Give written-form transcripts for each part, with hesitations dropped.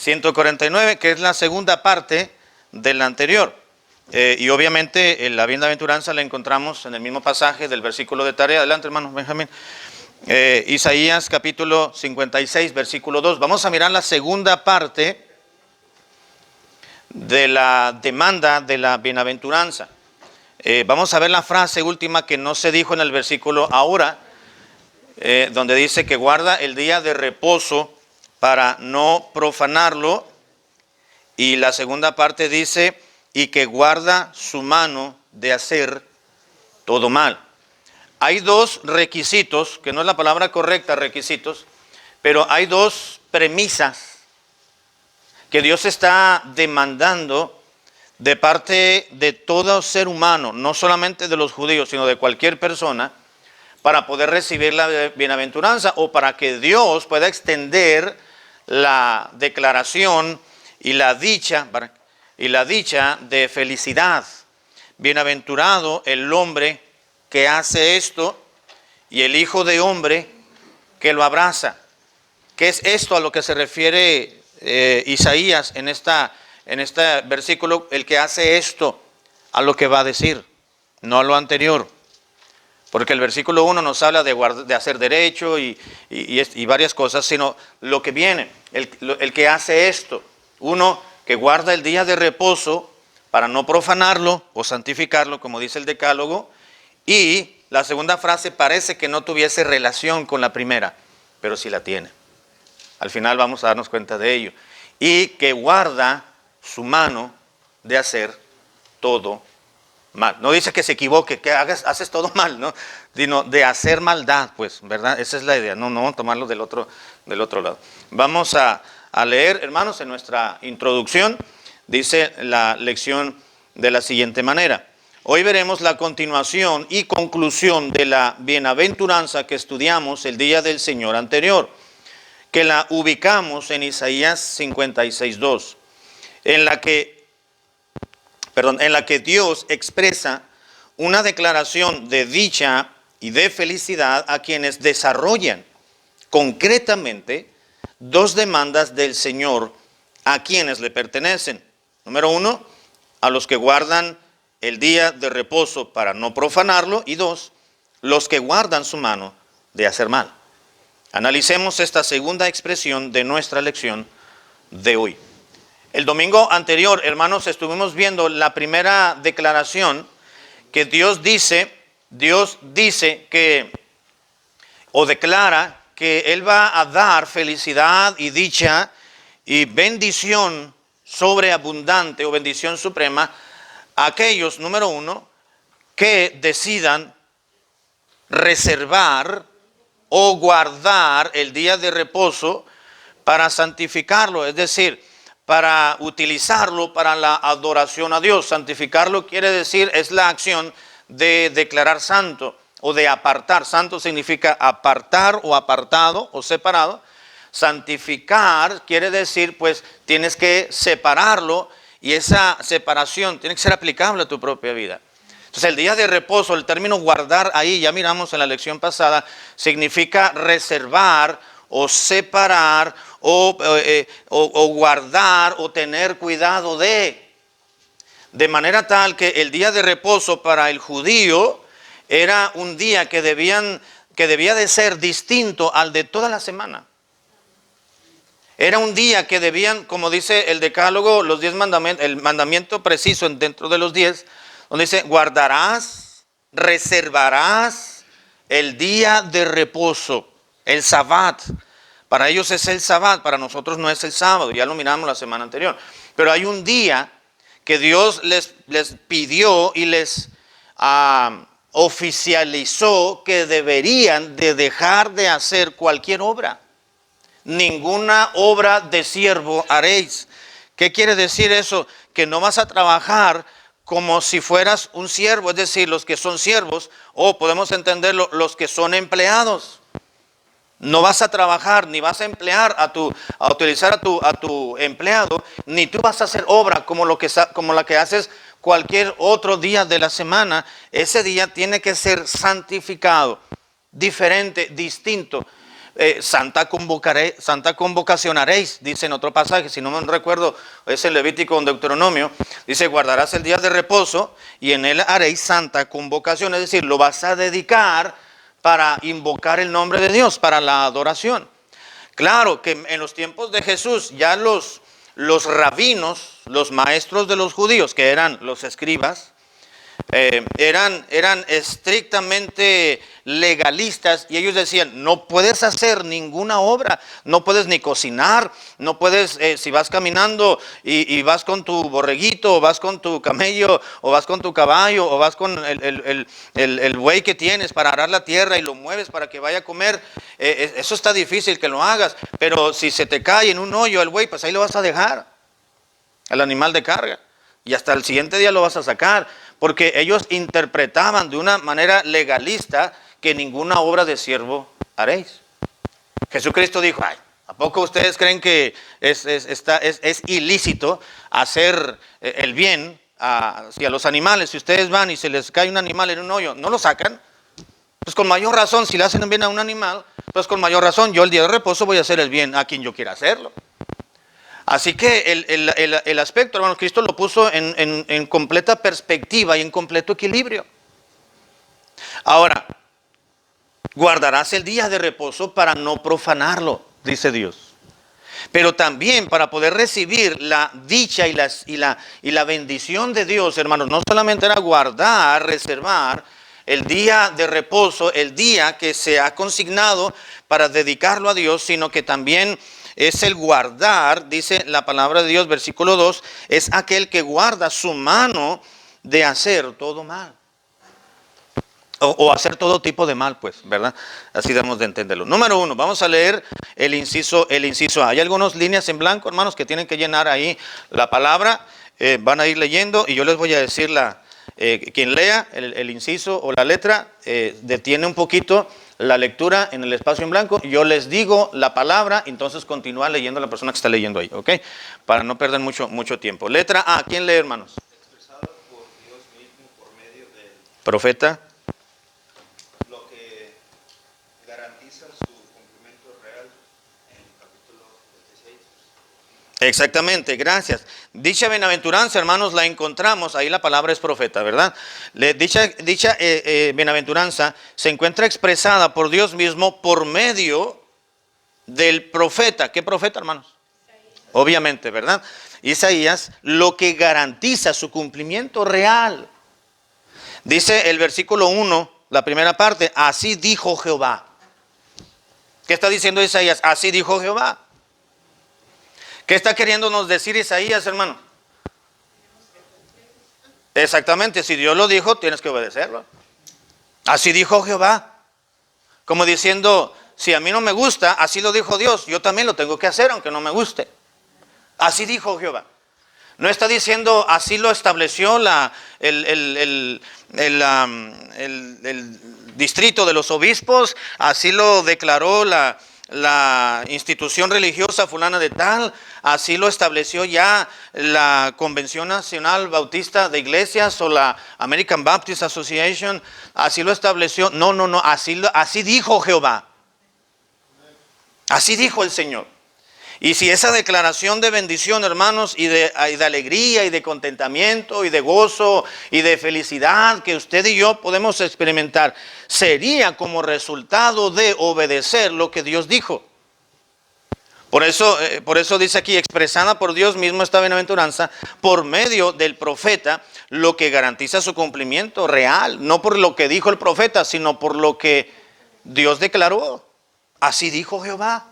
149, que es la segunda parte de la anterior. Y obviamente la bienaventuranza la encontramos en el mismo pasaje del versículo de tarea. Adelante, hermano Benjamín. Isaías capítulo 56, versículo 2. Vamos a mirar la segunda parte de la demanda de la bienaventuranza. Vamos a ver la frase última que no se dijo en el versículo ahora, donde dice que guarda el día de reposo para no profanarlo. Y la segunda parte dice, y que guarda su mano de hacer todo mal. Hay dos requisitos, que no es la palabra correcta, requisitos, pero hay dos premisas que Dios está demandando de parte de todo ser humano, no solamente de los judíos, sino de cualquier persona, para poder recibir la bienaventuranza o para que Dios pueda extender la declaración y la dicha de felicidad. Bienaventurado el hombre que hace esto y el hijo de hombre que lo abraza. ¿Qué es esto a lo que se refiere Isaías en este versículo? El que hace esto, a lo que va a decir, no a lo anterior. Porque el versículo 1 nos habla de hacer derecho y varias cosas, sino lo que viene, el que hace esto. Uno que guarda el día de reposo para no profanarlo o santificarlo, como dice el Decálogo. Y la segunda frase parece que no tuviese relación con la primera, pero sí la tiene. Al final vamos a darnos cuenta de ello. Y que guarda su mano de hacer todo mal. No dice que se equivoque, que haces todo mal, ¿no? Sino de hacer maldad, pues, ¿verdad? Esa es la idea, no tomarlo del otro lado. Vamos a leer, hermanos, en nuestra introducción, dice la lección de la siguiente manera. Hoy veremos la continuación y conclusión de la bienaventuranza que estudiamos el día del Señor anterior, que la ubicamos en Isaías 56:2, en la que Dios expresa una declaración de dicha y de felicidad a quienes desarrollan concretamente dos demandas del Señor a quienes le pertenecen. Número 1, a los que guardan el día de reposo para no profanarlo. Y 2, los que guardan su mano de hacer mal. Analicemos esta segunda expresión de nuestra lección de hoy. El domingo anterior, hermanos, estuvimos viendo la primera declaración que Dios dice que, o declara que Él va a dar felicidad y dicha y bendición sobreabundante o bendición suprema a aquellos, número 1, que decidan reservar o guardar el día de reposo para santificarlo, es decir, para utilizarlo para la adoración a Dios. Santificarlo quiere decir, es la acción de declarar santo o de apartar. Santo significa apartar o apartado o separado. Santificar quiere decir, pues, tienes que separarlo y esa separación tiene que ser aplicable a tu propia vida. Entonces, el día de reposo, el término guardar ahí, ya miramos en la lección pasada, significa reservar o separar o guardar o tener cuidado de manera tal que el día de reposo para el judío era un día que debía de ser distinto al de toda la semana. Era un día que debían, como dice el Decálogo, los 10 mandamientos, el mandamiento preciso dentro de los 10, donde dice, guardarás, reservarás el día de reposo, el Sabbat. Para ellos es el Sabbat, para nosotros no es el sábado, ya lo miramos la semana anterior. Pero hay un día que Dios les pidió y les oficializó que deberían de dejar de hacer cualquier obra. Ninguna obra de siervo haréis. ¿Qué quiere decir eso? Que no vas a trabajar como si fueras un siervo, es decir, los que son siervos, o podemos entenderlo, los que son empleados. No vas a trabajar, ni vas a emplear a utilizar a tu empleado, ni tú vas a hacer obra como la que haces cualquier otro día de la semana. Ese día tiene que ser santificado, diferente, distinto. Santa convocacionaréis, dice en otro pasaje, si no me recuerdo, es el Levítico en Deuteronomio, dice, guardarás el día de reposo y en él haréis santa convocación, es decir, lo vas a dedicar para invocar el nombre de Dios, para la adoración. Claro que en los tiempos de Jesús ya los rabinos, los maestros de los judíos, que eran los escribas, eran estrictamente legalistas y ellos decían, no puedes hacer ninguna obra, no puedes ni cocinar, no puedes, si vas caminando y vas con tu borreguito, o vas con tu camello, o vas con tu caballo, o vas con el buey que tienes para arar la tierra y lo mueves para que vaya a comer, eso está difícil que lo hagas, pero si se te cae en un hoyo el buey, pues ahí lo vas a dejar, al animal de carga, y hasta el siguiente día lo vas a sacar. Porque ellos interpretaban de una manera legalista que ninguna obra de siervo haréis. Jesucristo dijo, ay, ¿a poco ustedes creen que es ilícito hacer el bien hacia los animales? Si ustedes van y se les cae un animal en un hoyo, ¿no lo sacan? Pues con mayor razón, si le hacen bien a un animal, pues con mayor razón, yo el día de reposo voy a hacer el bien a quien yo quiera hacerlo. Así que el aspecto, hermanos, Cristo lo puso en completa perspectiva y en completo equilibrio. Ahora, guardarás el día de reposo para no profanarlo, dice Dios. Pero también para poder recibir la dicha y la bendición de Dios, hermanos, no solamente era guardar, reservar el día de reposo, el día que se ha consignado para dedicarlo a Dios, sino que también es el guardar, dice la palabra de Dios, versículo 2, es aquel que guarda su mano de hacer todo mal. O hacer todo tipo de mal, pues, ¿verdad? Así debemos de entenderlo. Número 1, vamos a leer el inciso A. Hay algunas líneas en blanco, hermanos, que tienen que llenar ahí la palabra. Van a ir leyendo y yo les voy a decir quien lea el inciso o la letra, detiene un poquito la lectura en el espacio en blanco, yo les digo la palabra, entonces continúa leyendo la persona que está leyendo ahí, ¿ok? Para no perder mucho tiempo. Letra A, ¿quién lee, hermanos? Expresado por Dios mismo por medio del Profeta. Lo que garantiza su cumplimiento real en el capítulo 16. Exactamente, gracias. Dicha bienaventuranza, hermanos, la encontramos, ahí la palabra es profeta, ¿verdad? Dicha bienaventuranza se encuentra expresada por Dios mismo por medio del profeta. ¿Qué profeta, hermanos? Isaías. Obviamente, ¿verdad? Isaías, lo que garantiza su cumplimiento real. Dice el versículo 1, la primera parte, así dijo Jehová. ¿Qué está diciendo Isaías? Así dijo Jehová. ¿Qué está queriéndonos decir Isaías, hermano? Exactamente, si Dios lo dijo, tienes que obedecerlo. Así dijo Jehová. Como diciendo, si a mí no me gusta, así lo dijo Dios, yo también lo tengo que hacer aunque no me guste. Así dijo Jehová. No está diciendo, así lo estableció el distrito de los obispos, así lo declaró la institución religiosa fulana de tal, así lo estableció ya la Convención Nacional Bautista de Iglesias o la American Baptist Association, así lo estableció. No, así dijo Jehová. Así dijo el Señor. Y si esa declaración de bendición, hermanos, y de alegría y de contentamiento y de gozo y de felicidad que usted y yo podemos experimentar, sería como resultado de obedecer lo que Dios dijo. Por eso dice aquí, expresada por Dios mismo esta bienaventuranza, por medio del profeta, lo que garantiza su cumplimiento real, no por lo que dijo el profeta, sino por lo que Dios declaró. Así dijo Jehová.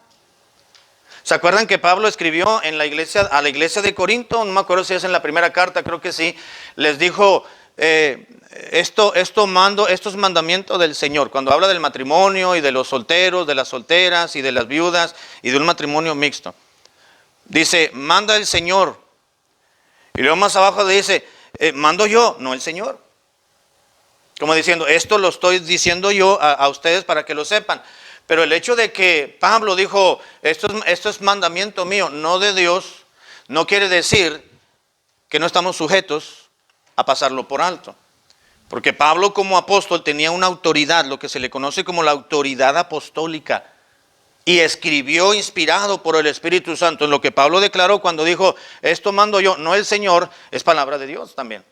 ¿Se acuerdan que Pablo escribió a la iglesia de Corinto? No me acuerdo si es en la primera carta, creo que sí. Les dijo, estos mandamientos del Señor. Cuando habla del matrimonio y de los solteros, de las solteras y de las viudas y de un matrimonio mixto. Dice, manda el Señor. Y luego más abajo dice, mando yo, no el Señor. Como diciendo, esto lo estoy diciendo yo a ustedes para que lo sepan. Pero el hecho de que Pablo dijo, esto es mandamiento mío, no de Dios, no quiere decir que no estamos sujetos a pasarlo por alto. Porque Pablo como apóstol tenía una autoridad, lo que se le conoce como la autoridad apostólica. y escribió inspirado por el Espíritu Santo. En lo que Pablo declaró cuando dijo, esto mando yo, no el Señor, es palabra de Dios también.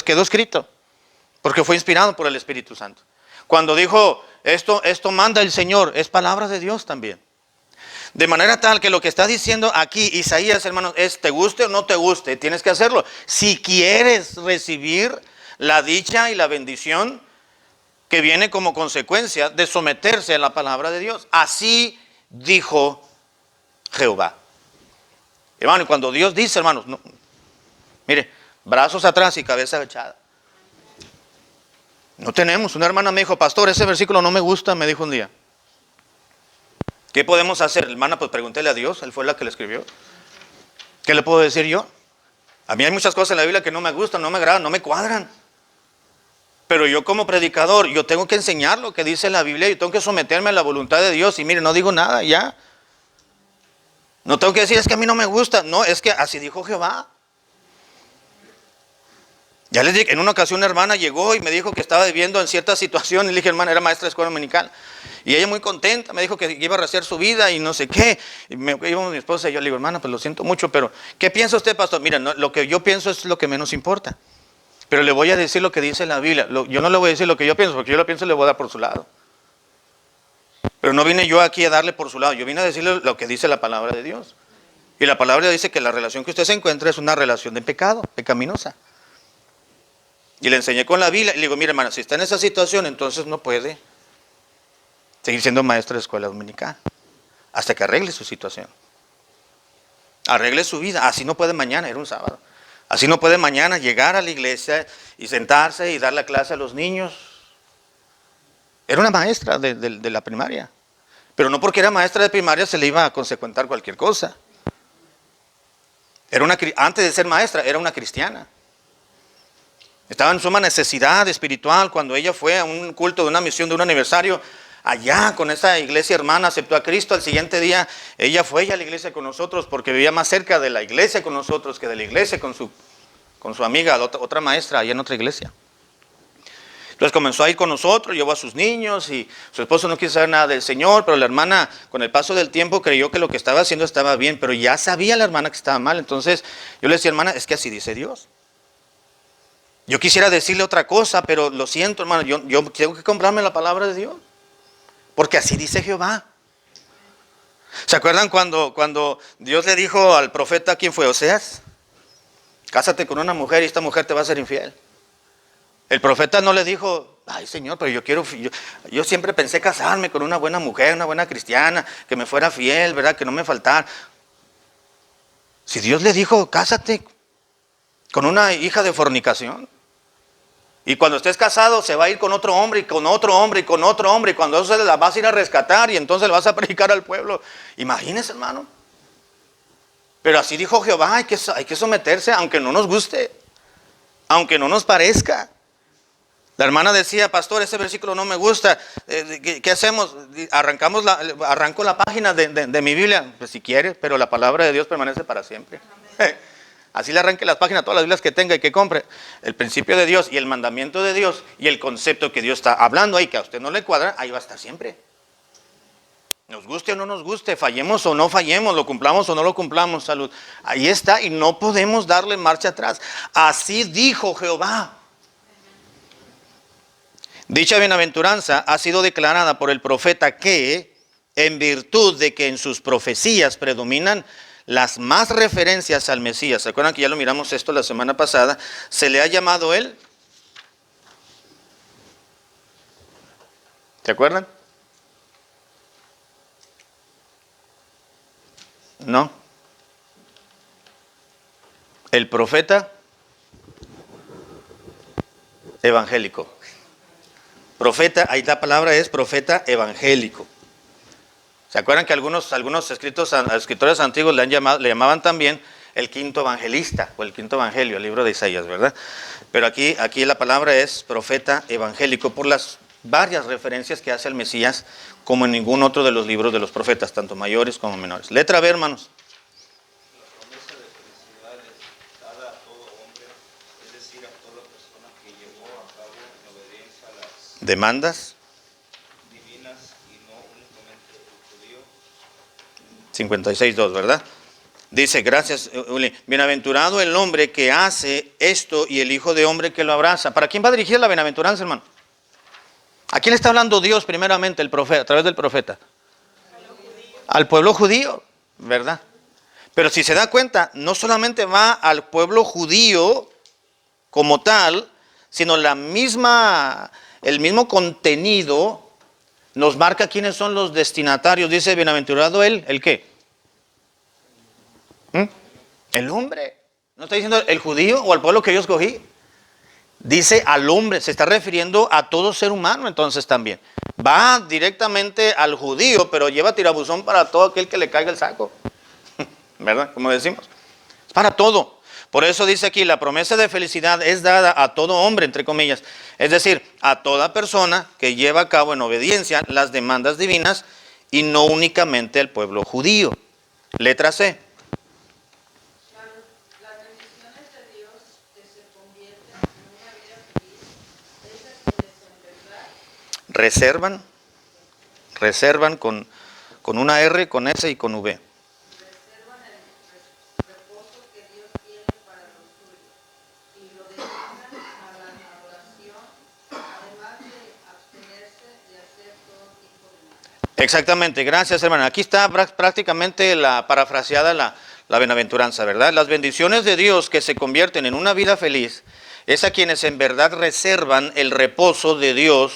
Quedó escrito, porque fue inspirado por el Espíritu Santo. Cuando dijo, esto manda el Señor, es palabra de Dios también. De manera tal que lo que está diciendo aquí Isaías, hermanos, es te guste o no te guste, tienes que hacerlo. Si quieres recibir la dicha y la bendición que viene como consecuencia de someterse a la palabra de Dios. Así dijo Jehová. Hermano, y cuando Dios dice, hermanos, no, mire, brazos atrás y cabeza agachada. No tenemos. Una hermana me dijo, pastor, ese versículo no me gusta, me dijo un día. ¿Qué podemos hacer? Hermana, pues pregúntele a Dios, Él fue la que le escribió. ¿Qué le puedo decir yo? A mí hay muchas cosas en la Biblia que no me gustan, no me agradan, no me cuadran. Pero yo como predicador, yo tengo que enseñar lo que dice la Biblia, yo tengo que someterme a la voluntad de Dios. Y mire, no digo nada, ya. No tengo que decir, es que a mí no me gusta. No, es que así dijo Jehová. Ya les dije, en una ocasión una hermana llegó y me dijo que estaba viviendo en cierta situación. Y le dije, hermana, era maestra de escuela dominical. Y ella muy contenta, me dijo que iba a rehacer su vida y no sé qué. Y íbamos mi esposa y yo le digo, hermana, pues lo siento mucho, pero ¿qué piensa usted, pastor? Mira, no, lo que yo pienso es lo que menos importa. Pero le voy a decir lo que dice la Biblia. Yo no le voy a decir lo que yo pienso, porque yo lo pienso y le voy a dar por su lado. Pero no vine yo aquí a darle por su lado, yo vine a decirle lo que dice la palabra de Dios. Y la palabra dice que la relación que usted se encuentra es una relación de pecado, pecaminosa. Y le enseñé con la Biblia y le digo, mire hermana, si está en esa situación, entonces no puede seguir siendo maestra de escuela dominical hasta que arregle su situación. Arregle su vida, así no puede mañana, era un sábado. Así no puede mañana llegar a la iglesia y sentarse y dar la clase a los niños. Era una maestra de la primaria. Pero no porque era maestra de primaria se le iba a consecuentar cualquier cosa. Antes de ser maestra, era una cristiana. Estaba en suma necesidad espiritual cuando ella fue a un culto de una misión de un aniversario. Allá con esa iglesia hermana aceptó a Cristo. Al siguiente día ella fue a la iglesia con nosotros porque vivía más cerca de la iglesia con nosotros que de la iglesia con su amiga, otra maestra, allá en otra iglesia. Entonces comenzó a ir con nosotros, llevó a sus niños y su esposo no quiso saber nada del Señor, pero la hermana con el paso del tiempo creyó que lo que estaba haciendo estaba bien, pero ya sabía la hermana que estaba mal. Entonces yo le decía, hermana, es que así dice Dios. Yo quisiera decirle otra cosa, pero lo siento, hermano, yo tengo que comprarme la palabra de Dios. Porque así dice Jehová. ¿Se acuerdan cuando Dios le dijo al profeta, ¿quién fue? Oseas, cásate con una mujer y esta mujer te va a ser infiel. El profeta no le dijo, ay Señor, pero yo siempre pensé casarme con una buena mujer, una buena cristiana, que me fuera fiel, ¿verdad? Que no me faltara. Si Dios le dijo, cásate con una hija de fornicación. Y cuando estés casado se va a ir con otro hombre y con otro hombre y con otro hombre. Y cuando eso se la vas a ir a rescatar y entonces le vas a predicar al pueblo. Imagínense, hermano. Pero así dijo Jehová, hay que someterse aunque no nos guste. Aunque no nos parezca. La hermana decía, pastor, ese versículo no me gusta. ¿Qué hacemos? Arranco la página de mi Biblia. Pues si quiere, pero la palabra de Dios permanece para siempre. Así le arranque las páginas, todas las Biblias que tenga y que compre. El principio de Dios y el mandamiento de Dios y el concepto que Dios está hablando ahí, que a usted no le cuadra, ahí va a estar siempre. Nos guste o no nos guste, fallemos o no fallemos, lo cumplamos o no lo cumplamos, salud. Ahí está y no podemos darle marcha atrás. Así dijo Jehová. Dicha bienaventuranza ha sido declarada por el profeta que, en virtud de que en sus profecías predominan las más referencias al Mesías, ¿se acuerdan que ya lo miramos esto la semana pasada? Se le ha llamado él, ¿se acuerdan? No. El profeta evangélico. Profeta, ahí la palabra es profeta evangélico. ¿Se acuerdan que algunos escritores antiguos le llamaban también el quinto evangelista o el quinto evangelio, el libro de Isaías, ¿verdad? Pero aquí la palabra es profeta evangélico por las varias referencias que hace al Mesías como en ningún otro de los libros de los profetas, tanto mayores como menores. Letra B, hermanos. La promesa de felicidad es dada a todo hombre, es decir, a toda persona que llevó a cabo en obediencia a las Demandas. divinas y no únicamente el judío, 56:2, ¿verdad? Dice, gracias, Uli. Bienaventurado el hombre que hace esto y el hijo de hombre que lo abraza. ¿Para quién va dirigida la bienaventuranza, hermano? ¿A quién le está hablando Dios primeramente, el profeta, a través del profeta? Al pueblo judío, ¿verdad? Pero si se da cuenta, no solamente va al pueblo judío como tal, sino el mismo contenido nos marca quiénes son los destinatarios. Dice, bienaventurado él, ¿el qué? El hombre. No está diciendo el judío o al pueblo que yo escogí. Dice al hombre, se está refiriendo a todo ser humano entonces también. Va directamente al judío, pero lleva tirabuzón para todo aquel que le caiga el saco. ¿Verdad? Como decimos. Es para todo. Por eso dice aquí, la promesa de felicidad es dada a todo hombre, entre comillas. Es decir, a toda persona que lleva a cabo en obediencia las demandas divinas y no únicamente al pueblo judío. Letra C. Las bendiciones de Dios que se convierten en una vida feliz, esas quienes en verdad Reservan con una R, con S y con V. reservan el reposo que Dios tiene para los suyos y lo dedican a la adoración, además de abstenerse de hacer todo tipo de mal. Exactamente, gracias hermana. Aquí está prácticamente la parafraseada la bienaventuranza, ¿verdad? Las bendiciones de Dios que se convierten en una vida feliz es a quienes en verdad reservan el reposo de Dios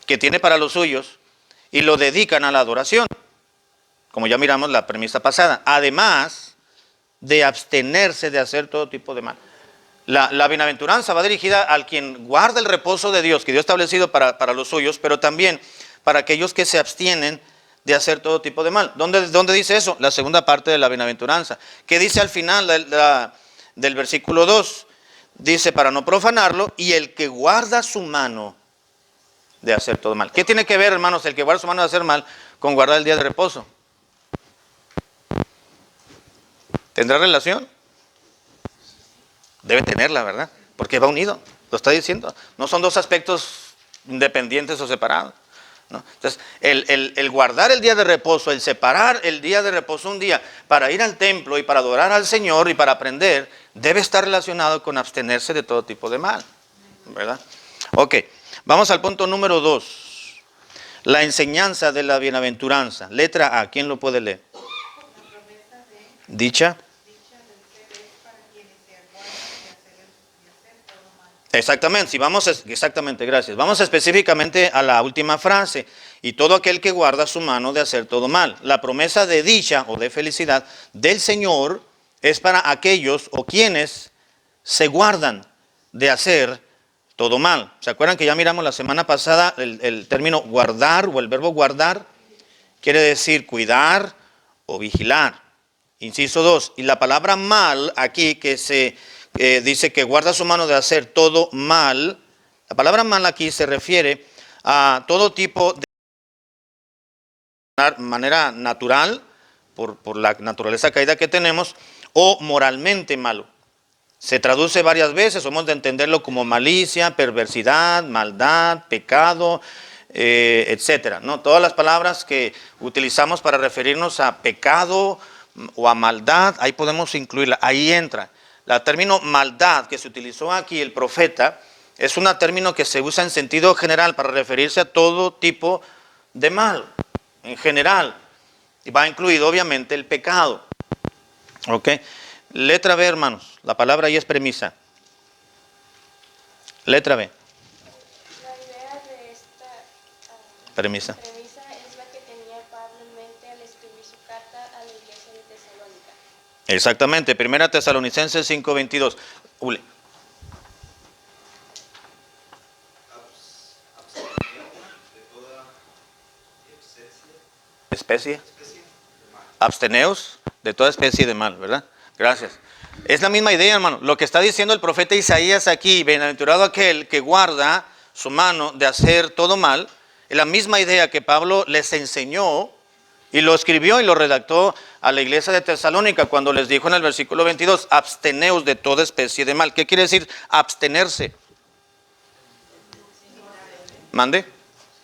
que tiene para los suyos y lo dedican a la adoración, como ya miramos la premisa pasada, además de abstenerse de hacer todo tipo de mal. La bienaventuranza va dirigida al quien guarda el reposo de Dios, que Dios ha establecido para los suyos, pero también para aquellos que se abstienen de hacer todo tipo de mal. ¿Dónde dice eso? La segunda parte de la bienaventuranza. ¿Qué dice al final del versículo 2? Dice, para no profanarlo, y el que guarda su mano de hacer todo mal. ¿Qué tiene que ver, hermanos, el que guarda su mano de hacer mal con guardar el día de reposo? ¿Tendrá relación? Debe tenerla, ¿verdad? Porque va unido, lo está diciendo. No son dos aspectos independientes o separados, ¿no? Entonces, el guardar el día de reposo, el separar el día de reposo un día para ir al templo y para adorar al Señor y para aprender, debe estar relacionado con abstenerse de todo tipo de mal, ¿verdad? Ok, vamos al punto número 2. La enseñanza de la bienaventuranza. Letra A, ¿quién lo puede leer? Dicha. Exactamente, exactamente, gracias. Vamos específicamente a la última frase. Y todo aquel que guarda su mano de hacer todo mal. La promesa de dicha o de felicidad del Señor es para aquellos o quienes se guardan de hacer todo mal. ¿Se acuerdan que ya miramos la semana pasada el término guardar o el verbo guardar? Quiere decir cuidar o vigilar. Inciso 2. Y la palabra mal aquí que se dice que guarda su mano de hacer todo mal. La palabra mal aquí se refiere a todo tipo de manera natural, por la naturaleza caída que tenemos, o moralmente malo. Se traduce varias veces, somos de entenderlo como malicia, perversidad, maldad, pecado, etcétera, ¿no? Todas las palabras que utilizamos para referirnos a pecado o a maldad, ahí podemos incluirla, ahí entra. El término maldad que se utilizó aquí el profeta es un término que se usa en sentido general para referirse a todo tipo de mal, en general. Y va incluido obviamente el pecado. ¿Ok? Letra B, hermanos. La palabra ahí es premisa. Letra B. La idea de esta Premisa. premisa es la que tenía Pablo en mente al escribir su carta a la iglesia de Tesalónica. Exactamente. Primera Tesalonicenses 5:22. Ule. De toda Especie. especie de mal. Absteneos de toda especie de mal, ¿verdad? Gracias. Es la misma idea, hermano. Lo que está diciendo el profeta Isaías aquí, bienaventurado aquel que guarda su mano de hacer todo mal, es la misma idea que Pablo les enseñó y lo escribió y lo redactó a la iglesia de Tesalónica cuando les dijo en el versículo 22, absteneos de toda especie de mal. ¿Qué quiere decir abstenerse? ¿Mande?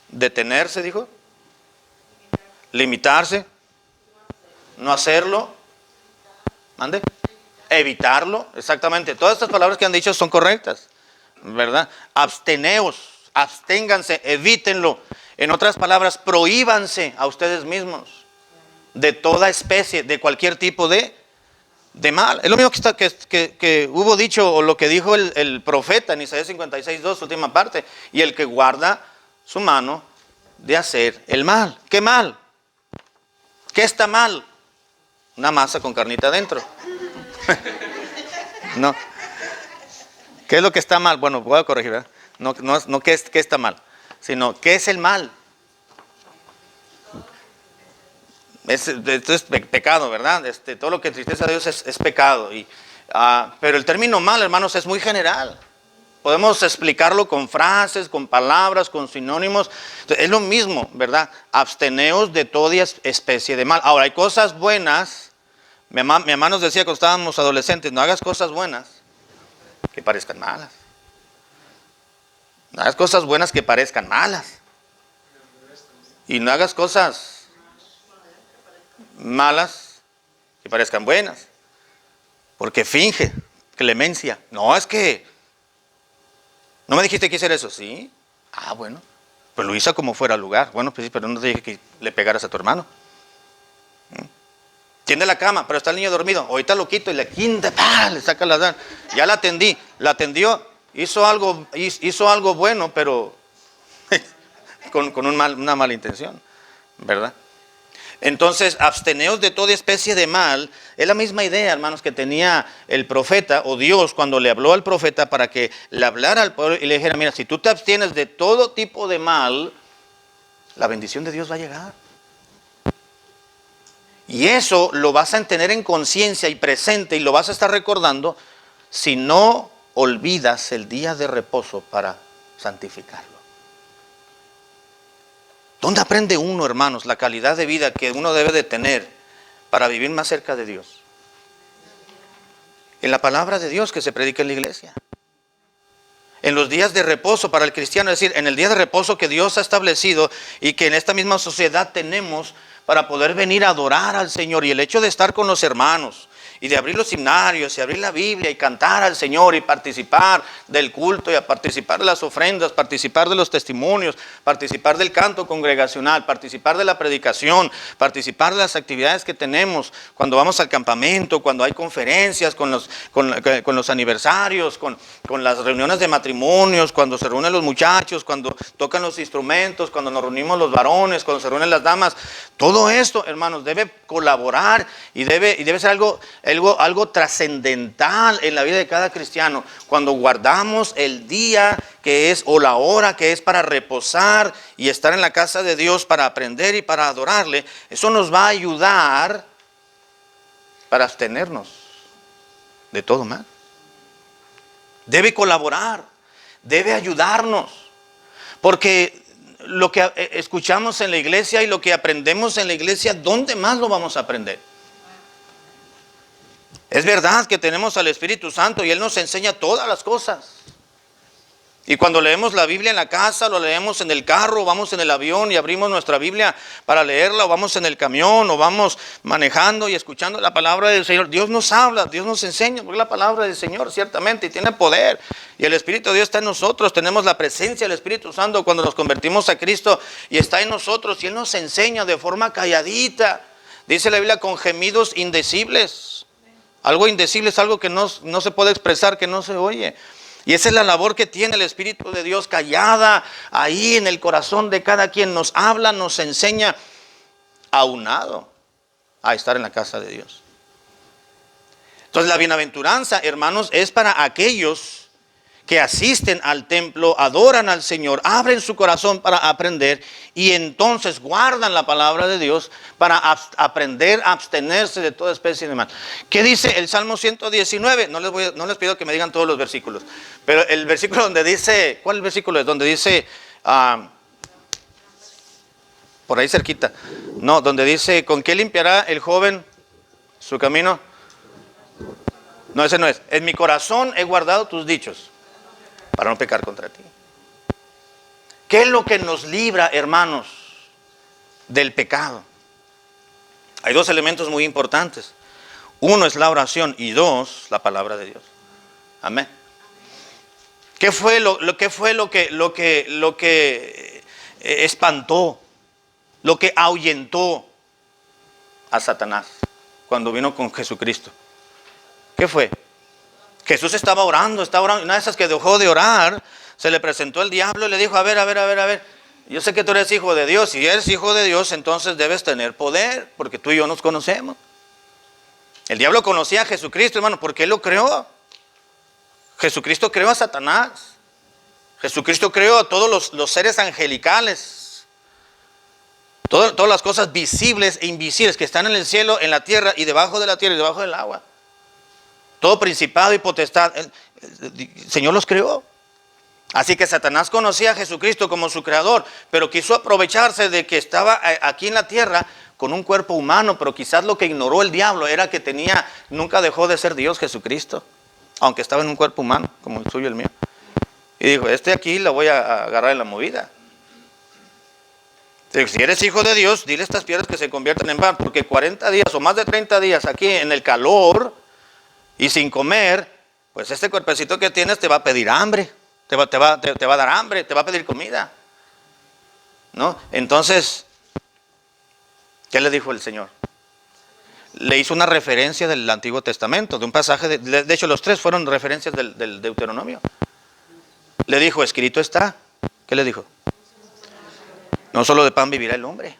¿Detenerse, dijo? ¿Limitarse? no hacerlo, ¿mande? Evitarlo, exactamente. Todas estas palabras que han dicho son correctas, ¿verdad? Absteneos, absténganse, evítenlo. En otras palabras, prohíbanse a ustedes mismos de toda especie, de cualquier tipo de mal. Es lo mismo que hubo dicho, o lo que dijo el profeta en Isaías 56:2, última parte. Y el que guarda su mano de hacer el mal. ¿Qué mal? ¿Qué está mal? Una masa con carnita adentro. No. ¿Qué es lo que está mal? Bueno, voy a corregir, ¿verdad? No qué está mal, sino qué es el mal. Esto es pecado, ¿verdad? Todo lo que entristece a Dios es pecado. Pero el término mal, hermanos, es muy general. Podemos explicarlo con frases, con palabras, con sinónimos. Es lo mismo, ¿verdad? Absteneos de toda especie de mal. Ahora, hay cosas buenas. Mi mamá nos decía cuando estábamos adolescentes, no hagas cosas buenas que parezcan malas. No hagas cosas buenas que parezcan malas. Y no hagas cosas malas que parezcan buenas. Porque finge clemencia. No, es que ¿no me dijiste que hiciera eso? Sí. Ah, bueno. Pues lo hizo como fuera al lugar. Bueno, pues sí, pero no te dije que le pegaras a tu hermano. Tiende la cama, pero está el niño dormido. Ahorita lo quito y le quinta, ¡pah! Le saca la dan. Ya la atendí. La atendió. Hizo algo bueno, pero con una mala intención. ¿Verdad? Entonces, absteneos de toda especie de mal. Es la misma idea, hermanos, que tenía el profeta o Dios cuando le habló al profeta para que le hablara al pueblo y le dijera, mira, si tú te abstienes de todo tipo de mal, la bendición de Dios va a llegar. Y eso lo vas a tener en conciencia y presente y lo vas a estar recordando si no olvidas el día de reposo para santificarlo. ¿Dónde aprende uno, hermanos, la calidad de vida que uno debe de tener para vivir más cerca de Dios? En la palabra de Dios que se predica en la iglesia. En los días de reposo para el cristiano, es decir, en el día de reposo que Dios ha establecido y que en esta misma sociedad tenemos para poder venir a adorar al Señor. Y el hecho de estar con los hermanos y de abrir los himnarios y abrir la Biblia y cantar al Señor y participar del culto y a participar de las ofrendas, participar de los testimonios, participar del canto congregacional, participar de la predicación, participar de las actividades que tenemos cuando vamos al campamento, cuando hay conferencias, con los aniversarios, con las reuniones de matrimonios, cuando se reúnen los muchachos, cuando tocan los instrumentos, cuando nos reunimos los varones, cuando se reúnen las damas. Todo esto, hermanos, debe colaborar y debe ser algo trascendental en la vida de cada cristiano. Cuando guardamos el día que es, o la hora que es para reposar y estar en la casa de Dios para aprender y para adorarle, eso nos va a ayudar para abstenernos de todo mal. Debe colaborar, debe ayudarnos, porque lo que escuchamos en la iglesia y lo que aprendemos en la iglesia, ¿dónde más lo vamos a aprender? Es verdad que tenemos al Espíritu Santo y Él nos enseña todas las cosas. Y cuando leemos la Biblia en la casa, lo leemos en el carro, vamos en el avión y abrimos nuestra Biblia para leerla, o vamos en el camión, o vamos manejando y escuchando la palabra del Señor. Dios nos habla, Dios nos enseña, porque la palabra del Señor ciertamente y tiene poder. Y el Espíritu de Dios está en nosotros, tenemos la presencia del Espíritu Santo cuando nos convertimos a Cristo y está en nosotros y Él nos enseña de forma calladita. Dice la Biblia con gemidos indecibles. Algo indecible es algo que no se puede expresar, que no se oye. Y esa es la labor que tiene el Espíritu de Dios callada ahí en el corazón de cada quien. Nos habla, nos enseña, aunado a estar en la casa de Dios. Entonces la bienaventuranza, hermanos, es para aquellos que asisten al templo, adoran al Señor, abren su corazón para aprender y entonces guardan la palabra de Dios para aprender a abstenerse de toda especie de mal. ¿Qué dice el Salmo 119? No les pido que me digan todos los versículos, pero el versículo donde dice, ¿cuál versículo es? Donde dice, por ahí cerquita, no, donde dice, ¿con qué limpiará el joven su camino? No, ese no es. En mi corazón he guardado tus dichos, para no pecar contra ti. ¿Qué es lo que nos libra, hermanos, del pecado? Hay dos elementos muy importantes. Uno es la oración y dos, la palabra de Dios. Amén. ¿Qué fue lo que espantó, lo que ahuyentó a Satanás cuando vino con Jesucristo? ¿Qué fue? Jesús estaba orando, y una de esas que dejó de orar, se le presentó el diablo y le dijo, a ver, yo sé que tú eres hijo de Dios, si eres hijo de Dios, entonces debes tener poder, porque tú y yo nos conocemos. El diablo conocía a Jesucristo, hermano, porque él lo creó. Jesucristo creó a Satanás. Jesucristo creó a todos los seres angelicales. Todas las cosas visibles e invisibles que están en el cielo, en la tierra y debajo de la tierra y debajo del agua. Todo principado y potestad, el Señor los creó. Así que Satanás conocía a Jesucristo como su creador, pero quiso aprovecharse de que estaba aquí en la tierra con un cuerpo humano, pero quizás lo que ignoró el diablo era que nunca dejó de ser Dios Jesucristo, aunque estaba en un cuerpo humano, como el suyo y el mío. Y dijo, aquí lo voy a agarrar en la movida. Si eres hijo de Dios, dile a estas piedras que se conviertan en pan, porque 40 días o más de 30 días aquí en el calor y sin comer, pues este cuerpecito que tienes te va a pedir hambre, te va a dar hambre, te va a pedir comida, ¿no? Entonces, ¿qué le dijo el Señor? Le hizo una referencia del Antiguo Testamento, de un pasaje, de hecho los tres fueron referencias del Deuteronomio. Le dijo, escrito está. ¿Qué le dijo? No solo de pan vivirá el hombre,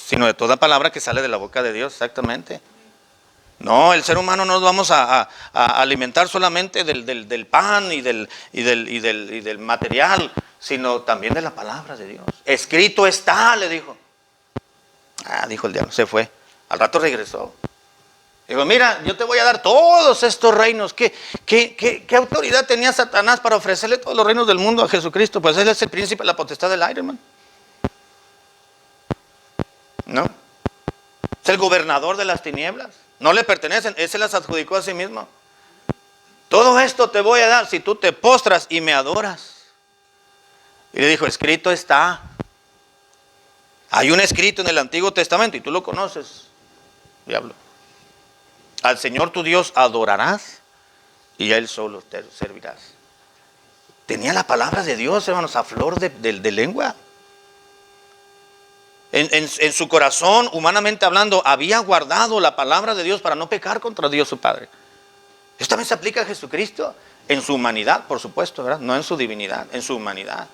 sino de toda palabra que sale de la boca de Dios, exactamente. No, el ser humano no nos vamos a alimentar solamente del pan y del material, sino también de la palabra de Dios. Escrito está, le dijo. Dijo el diablo, se fue. Al rato regresó. Digo, mira, yo te voy a dar todos estos reinos. ¿Qué autoridad tenía Satanás para ofrecerle todos los reinos del mundo a Jesucristo? Pues él es el príncipe de la potestad del aire, hermano. ¿No? Es el gobernador de las tinieblas. No le pertenecen, él se las adjudicó a sí mismo. Todo esto te voy a dar si tú te postras y me adoras. Y le dijo, escrito está. Hay un escrito en el Antiguo Testamento y tú lo conoces, diablo. Al Señor tu Dios adorarás y a Él solo te servirás. Tenía la palabra de Dios, hermanos, a flor de lengua. En su corazón, humanamente hablando, había guardado la palabra de Dios para no pecar contra Dios su Padre. Esto también se aplica a Jesucristo, en su humanidad, por supuesto, ¿verdad? No en su divinidad, en su humanidad.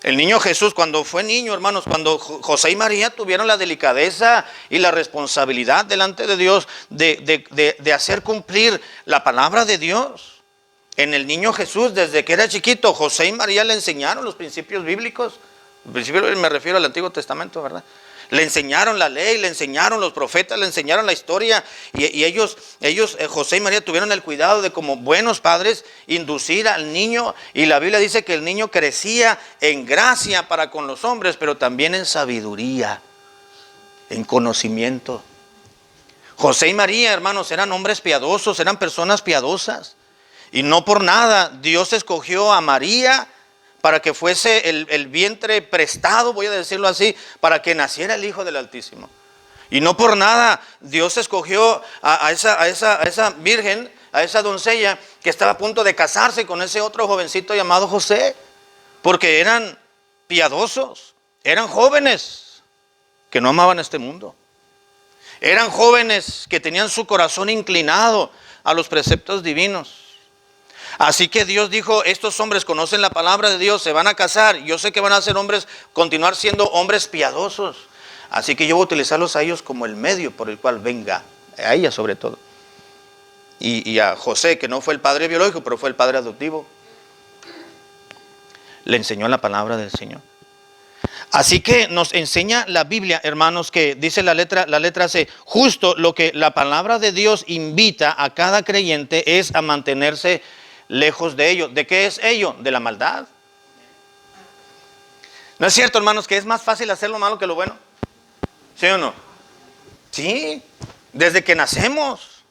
El niño Jesús, cuando fue niño, hermanos, cuando José y María tuvieron la delicadeza y la responsabilidad delante de Dios de hacer cumplir la palabra de Dios. En el niño Jesús, desde que era chiquito, José y María le enseñaron los principios bíblicos. Principios me refiero al Antiguo Testamento, ¿verdad? Le enseñaron la ley, le enseñaron los profetas, le enseñaron la historia. Y ellos, José y María, tuvieron el cuidado de, como buenos padres, inducir al niño. Y la Biblia dice que el niño crecía en gracia para con los hombres, pero también en sabiduría, en conocimiento. José y María, hermanos, eran hombres piadosos, eran personas piadosas. Y no por nada Dios escogió a María para que fuese el vientre prestado, voy a decirlo así, para que naciera el Hijo del Altísimo. Y no por nada Dios escogió a esa virgen, a esa doncella que estaba a punto de casarse con ese otro jovencito llamado José, porque eran piadosos, eran jóvenes que no amaban este mundo. Eran jóvenes que tenían su corazón inclinado a los preceptos divinos. Así que Dios dijo, estos hombres conocen la palabra de Dios, se van a casar, yo sé que van a ser hombres, continuar siendo hombres piadosos. Así que yo voy a utilizarlos a ellos como el medio por el cual venga, a ella sobre todo. Y a José, que no fue el padre biológico, pero fue el padre adoptivo, le enseñó la palabra del Señor. Así que nos enseña la Biblia, hermanos, que dice la letra C, justo lo que la palabra de Dios invita a cada creyente es a mantenerse lejos de ello. ¿De qué es ello? De la maldad. ¿No es cierto, hermanos, que es más fácil hacer lo malo que lo bueno? ¿Sí o no? Sí, desde que nacemos.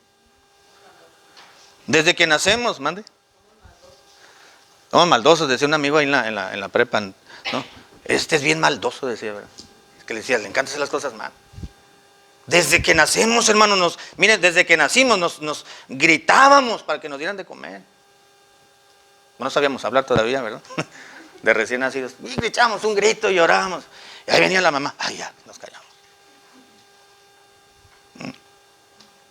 Desde que nacemos, mande. Somos maldosos, decía un amigo ahí en la prepa, ¿no? Este es bien maldoso, decía, ¿verdad? Es que le decía, le encanta hacer las cosas mal. Desde que nacemos, hermanos, miren, desde que nacimos nos gritábamos para que nos dieran de comer. No sabíamos hablar todavía, ¿verdad? De recién nacidos. Y gritábamos un grito y llorábamos. Y ahí venía la mamá. Ay, ya, nos callamos.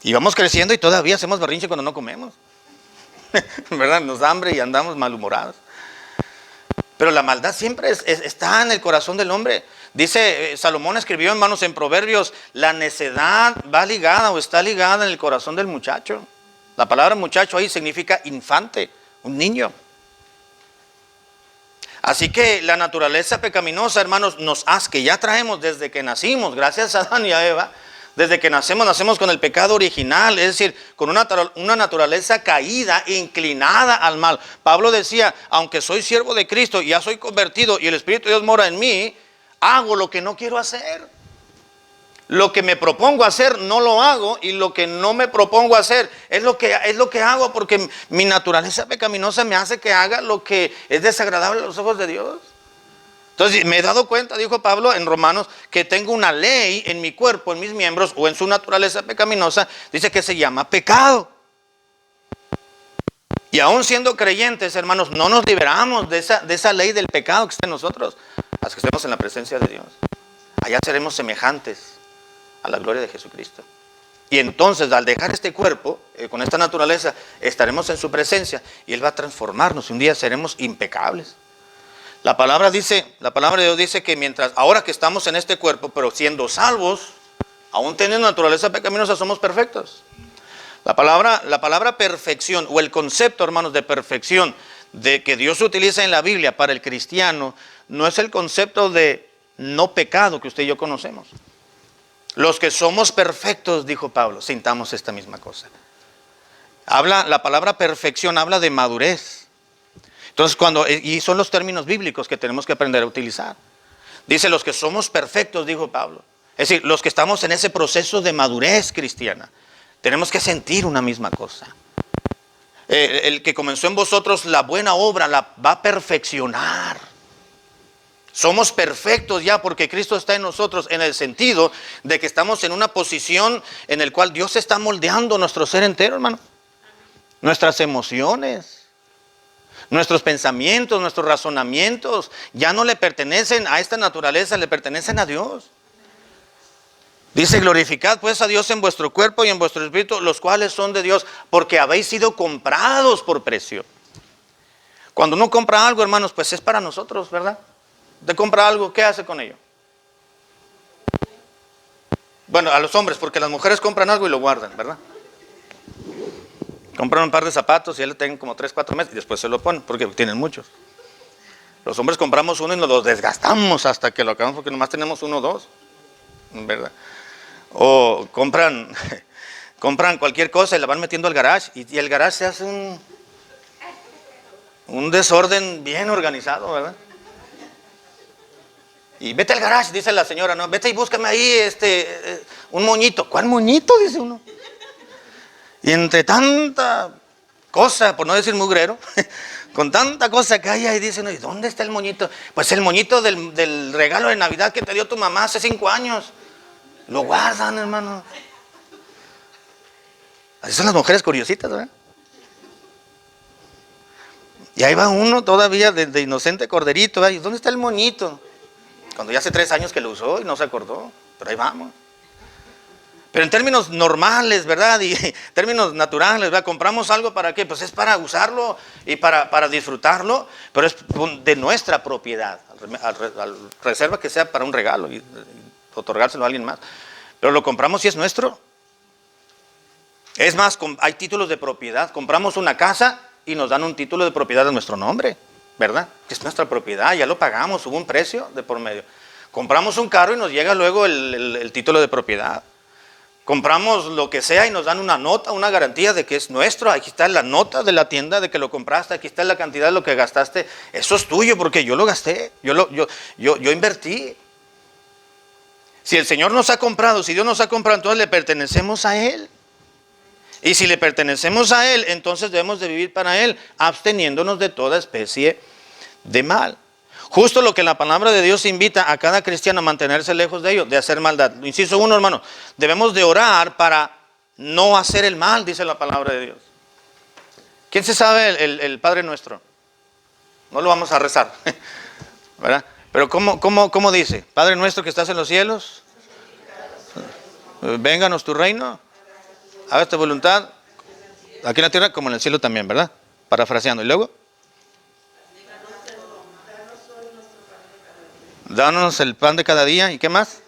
Y vamos creciendo y todavía hacemos berrinche cuando no comemos. ¿Verdad? Nos da hambre y andamos malhumorados. Pero la maldad siempre está en el corazón del hombre. Dice, Salomón escribió, hermanos, en Proverbios, la necedad va ligada o está ligada en el corazón del muchacho. La palabra muchacho ahí significa infante, un niño. Así que la naturaleza pecaminosa, hermanos, que ya traemos desde que nacimos, gracias a Adán y a Eva, desde que nacemos con el pecado original, es decir, con una naturaleza caída, inclinada al mal. Pablo decía, aunque soy siervo de Cristo y ya soy convertido y el Espíritu de Dios mora en mí, hago lo que no quiero hacer. Lo que me propongo hacer no lo hago, y lo que no me propongo hacer es lo que hago, porque mi naturaleza pecaminosa me hace que haga lo que es desagradable a los ojos de Dios. Entonces me he dado cuenta, dijo Pablo en Romanos, que tengo una ley en mi cuerpo, en mis miembros o en su naturaleza pecaminosa, dice que se llama pecado. Y aún siendo creyentes, hermanos, no nos liberamos de esa ley del pecado que está en nosotros, hasta que estemos en la presencia de Dios. Allá seremos semejantes a la gloria de Jesucristo. Y entonces, al dejar este cuerpo, con esta naturaleza, estaremos en su presencia y Él va a transformarnos y un día seremos impecables. La palabra de Dios dice que ahora que estamos en este cuerpo, pero siendo salvos, aún teniendo naturaleza pecaminosa, somos perfectos. La palabra perfección, o el concepto, hermanos, de perfección, de que Dios utiliza en la Biblia para el cristiano, no es el concepto de no pecado que usted y yo conocemos. Los que somos perfectos, dijo Pablo, sintamos esta misma cosa. La palabra perfección habla de madurez. Entonces, y son los términos bíblicos que tenemos que aprender a utilizar. Dice, los que somos perfectos, dijo Pablo. Es decir, los que estamos en ese proceso de madurez cristiana, tenemos que sentir una misma cosa. El que comenzó en vosotros la buena obra la va a perfeccionar. Somos perfectos ya porque Cristo está en nosotros, en el sentido de que estamos en una posición en la cual Dios está moldeando nuestro ser entero, hermano. Nuestras emociones, nuestros pensamientos, nuestros razonamientos ya no le pertenecen a esta naturaleza, le pertenecen a Dios. Dice, glorificad pues a Dios en vuestro cuerpo y en vuestro espíritu, los cuales son de Dios, porque habéis sido comprados por precio. Cuando uno compra algo, hermanos, pues es para nosotros, ¿verdad? Te compra algo, ¿qué hace con ello? Bueno, a los hombres, porque las mujeres compran algo y lo guardan, ¿verdad? Compran un par de zapatos y ya le tienen como 3, 4 meses y después se lo ponen, porque tienen muchos. Los hombres compramos uno y nos lo desgastamos hasta que lo acabamos, porque nomás tenemos 1 o 2, ¿verdad? O compran cualquier cosa y la van metiendo al garage, y el garage se hace un desorden bien organizado, ¿verdad? Y vete al garage, dice la señora, no, vete y búscame ahí un moñito. ¿Cuál moñito? Dice uno. Y entre tanta cosa, por no decir mugrero, con tanta cosa que hay ahí, dice uno, ¿y dónde está el moñito? Pues el moñito del regalo de Navidad que te dio tu mamá hace 5 años. Lo guardan, hermano. Así son las mujeres curiositas, ¿verdad? Y ahí va uno todavía de inocente corderito, ¿verdad? ¿Y dónde está el moñito? Cuando ya hace 3 años que lo usó y no se acordó, pero ahí vamos. Pero en términos normales, ¿verdad? Y términos naturales, ¿verdad? Compramos algo ¿para qué? Pues es para usarlo y para disfrutarlo, pero es de nuestra propiedad. Reserva que sea para un regalo y otorgárselo a alguien más. Pero lo compramos y es nuestro. Es más, hay títulos de propiedad. Compramos una casa y nos dan un título de propiedad de nuestro nombre, ¿verdad? Que es nuestra propiedad, ya lo pagamos, hubo un precio de por medio. Compramos un carro y nos llega luego el título de propiedad. Compramos lo que sea y nos dan una nota, una garantía de que es nuestro. Aquí está la nota de la tienda de que lo compraste, aquí está la cantidad de lo que gastaste. Eso es tuyo porque yo lo gasté, yo invertí. Si el Señor nos ha comprado, si Dios nos ha comprado, entonces le pertenecemos a Él. Y si le pertenecemos a Él, entonces debemos de vivir para Él, absteniéndonos de toda especie de mal. Justo lo que la palabra de Dios invita a cada cristiano a mantenerse lejos de ello, de hacer maldad. Inciso 1, hermano, debemos de orar para no hacer el mal, dice la palabra de Dios. ¿Quién se sabe el Padre Nuestro? No lo vamos a rezar, ¿verdad? Pero ¿cómo dice? Padre Nuestro que estás en los cielos, vénganos tu reino, hagas tu voluntad, aquí en la tierra como en el cielo también, ¿verdad? Parafraseando. Y luego, danos el pan de cada día. ¿Y qué más?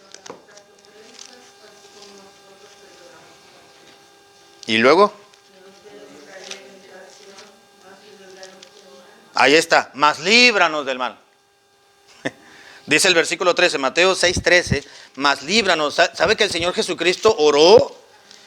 Y luego, ahí está, más líbranos del mal. Dice el versículo 13, Mateo 6:13, más líbranos. ¿Sabe que el Señor Jesucristo oró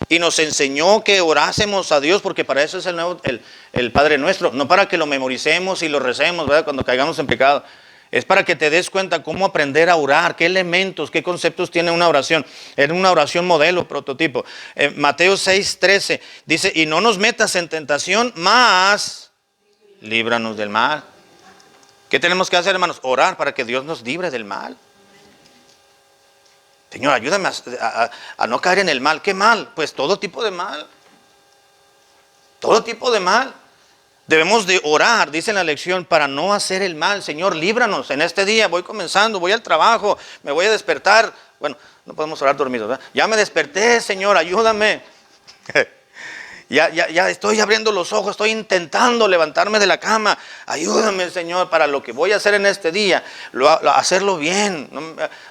y nos enseñó que orásemos a Dios? Porque para eso es el Padre Nuestro, no para que lo memoricemos y lo recemos, ¿verdad? Cuando caigamos en pecado. Es para que te des cuenta cómo aprender a orar, qué elementos, qué conceptos tiene una oración. Es una oración modelo, prototipo. Mateo 6:13 dice, y no nos metas en tentación, mas líbranos del mal. ¿Qué tenemos que hacer, hermanos? Orar para que Dios nos libre del mal. Señor, ayúdame a no caer en el mal. ¿Qué mal? Pues todo tipo de mal. Todo tipo de mal. Debemos de orar, dice en la lección, para no hacer el mal. Señor, líbranos en este día. Voy comenzando, voy al trabajo, me voy a despertar. Bueno, no podemos orar dormidos, ¿verdad? Ya me desperté, Señor, ayúdame. Ya estoy abriendo los ojos, estoy intentando levantarme de la cama. Ayúdame, Señor, para lo que voy a hacer en este día, hacerlo bien,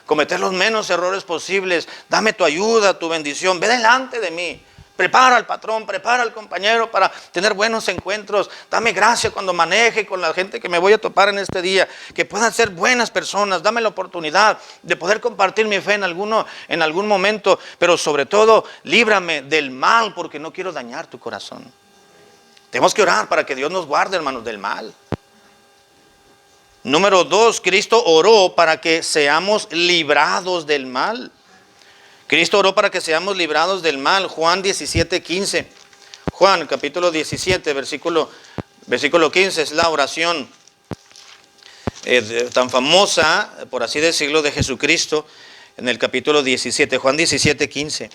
cometer los menos errores posibles. Dame tu ayuda, tu bendición, ve delante de mí. Prepara al patrón, prepara al compañero para tener buenos encuentros. Dame gracia cuando maneje con la gente que me voy a topar en este día. Que puedan ser buenas personas. Dame la oportunidad de poder compartir mi fe en algún momento. Pero sobre todo, líbrame del mal porque no quiero dañar tu corazón. Tenemos que orar para que Dios nos guarde, hermanos, del mal. Número 2, Cristo oró para que seamos librados del mal. Cristo oró para que seamos librados del mal. Juan 17:15. Juan capítulo 17, versículo 15. Es la oración tan famosa, por así decirlo, de Jesucristo en el capítulo 17. Juan 17:15.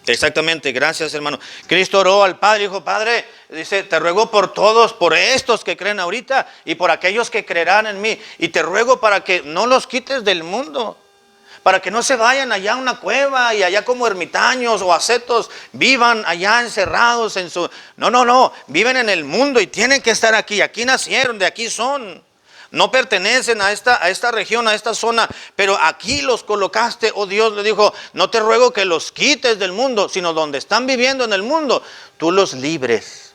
Exactamente, gracias, hermano. Cristo oró al Padre, dijo, Padre, dice, te ruego por todos, por estos que creen ahorita y por aquellos que creerán en mí. Y te ruego para que no los quites del mundo, para que no se vayan allá a una cueva y allá como ermitaños o ascetos, vivan allá encerrados en su... No, viven en el mundo y tienen que estar aquí. Aquí nacieron, de aquí son. No pertenecen a esta región, a esta zona, pero aquí los colocaste, oh Dios, le dijo, no te ruego que los quites del mundo, sino donde están viviendo en el mundo, tú los libres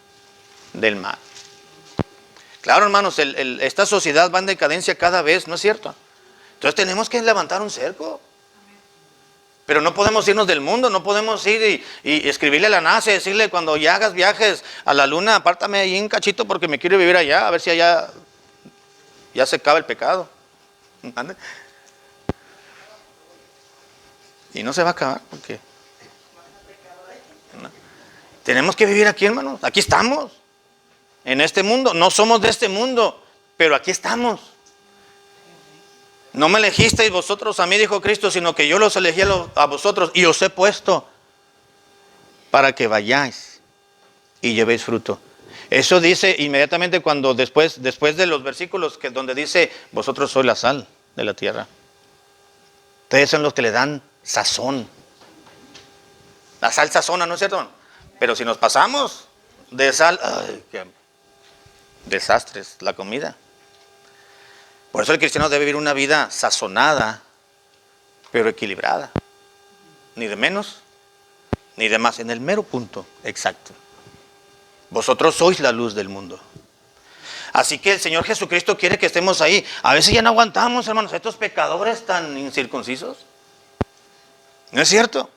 del mal. Claro, hermanos, esta sociedad va en decadencia cada vez, ¿no es cierto? Entonces tenemos que levantar un cerco. Pero no podemos irnos del mundo, no podemos ir y escribirle a la NASA y decirle, cuando ya hagas viajes a la luna, apártame ahí un cachito porque me quiero vivir allá, a ver si allá... ya se acaba el pecado. ¿Ande? Y no se va a acabar porque no. Tenemos que vivir aquí, hermanos. Aquí estamos. En este mundo. No somos de este mundo, pero aquí estamos. No me elegisteis vosotros a mí, dijo Cristo, sino que yo los elegí a vosotros y os he puesto para que vayáis y llevéis fruto. Eso dice inmediatamente cuando después de los versículos donde dice, vosotros sois la sal de la tierra. Ustedes son los que le dan sazón. La sal sazona, ¿no es cierto? Pero si nos pasamos de sal, ¡ay, qué desastres la comida! Por eso el cristiano debe vivir una vida sazonada, pero equilibrada. Ni de menos, ni de más, en el mero punto exacto. Vosotros sois la luz del mundo. Así que el Señor Jesucristo quiere que estemos ahí. A veces ya no aguantamos, hermanos, a estos pecadores tan incircuncisos. ¿No es cierto?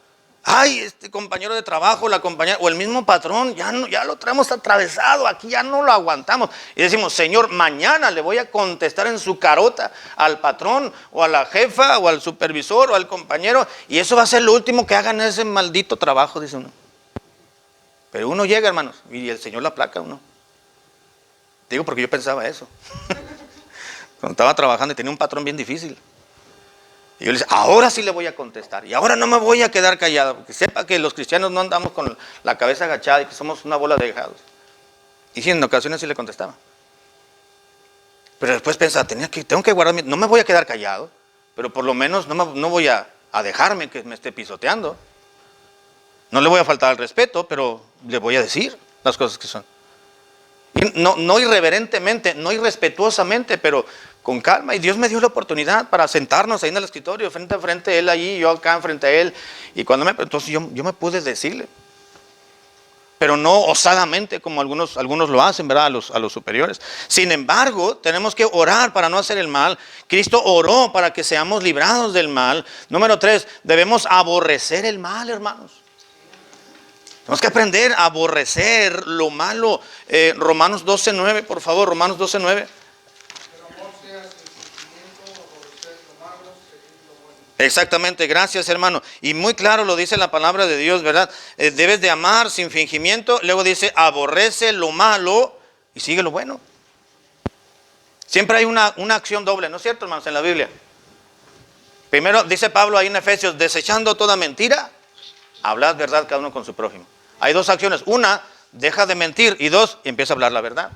Ay, este compañero de trabajo, la compañera, o el mismo patrón, ya lo traemos atravesado, aquí ya no lo aguantamos. Y decimos, Señor, mañana le voy a contestar en su carota al patrón, o a la jefa, o al supervisor, o al compañero. Y eso va a ser lo último que hagan en ese maldito trabajo, dice uno. Pero uno llega, hermanos, y el Señor la aplaca a uno. Digo porque yo pensaba eso. Cuando estaba trabajando y tenía un patrón bien difícil. Y yo le decía, ahora sí le voy a contestar. Y ahora no me voy a quedar callado. Porque sepa que los cristianos no andamos con la cabeza agachada y que somos una bola de dejados. Y sí, en ocasiones sí le contestaba. Pero después pensaba, tengo que guardar, no me voy a quedar callado. Pero por lo menos no voy a dejarme que me esté pisoteando. No le voy a faltar al respeto, pero le voy a decir las cosas que son. Y no irreverentemente, no irrespetuosamente, pero con calma. Y Dios me dio la oportunidad para sentarnos ahí en el escritorio, frente a frente, él allí, yo acá frente a él. Y cuando entonces yo me pude decirle. Pero no osadamente como algunos lo hacen, ¿verdad? A los superiores. Sin embargo, tenemos que orar para no hacer el mal. Cristo oró para que seamos librados del mal. Número 3, debemos aborrecer el mal, hermanos. Tenemos que aprender a aborrecer lo malo. Romanos 12:9, por favor, Romanos 12:9. Exactamente, gracias hermano. Y muy claro lo dice la palabra de Dios, ¿verdad? Debes de amar sin fingimiento. Luego dice, aborrece lo malo y sigue lo bueno. Siempre hay una acción doble, ¿no es cierto, hermanos, en la Biblia? Primero dice Pablo ahí en Efesios, desechando toda mentira, hablad verdad cada uno con su prójimo. Hay dos acciones. Una, deja de mentir. Y dos, empieza a hablar la verdad.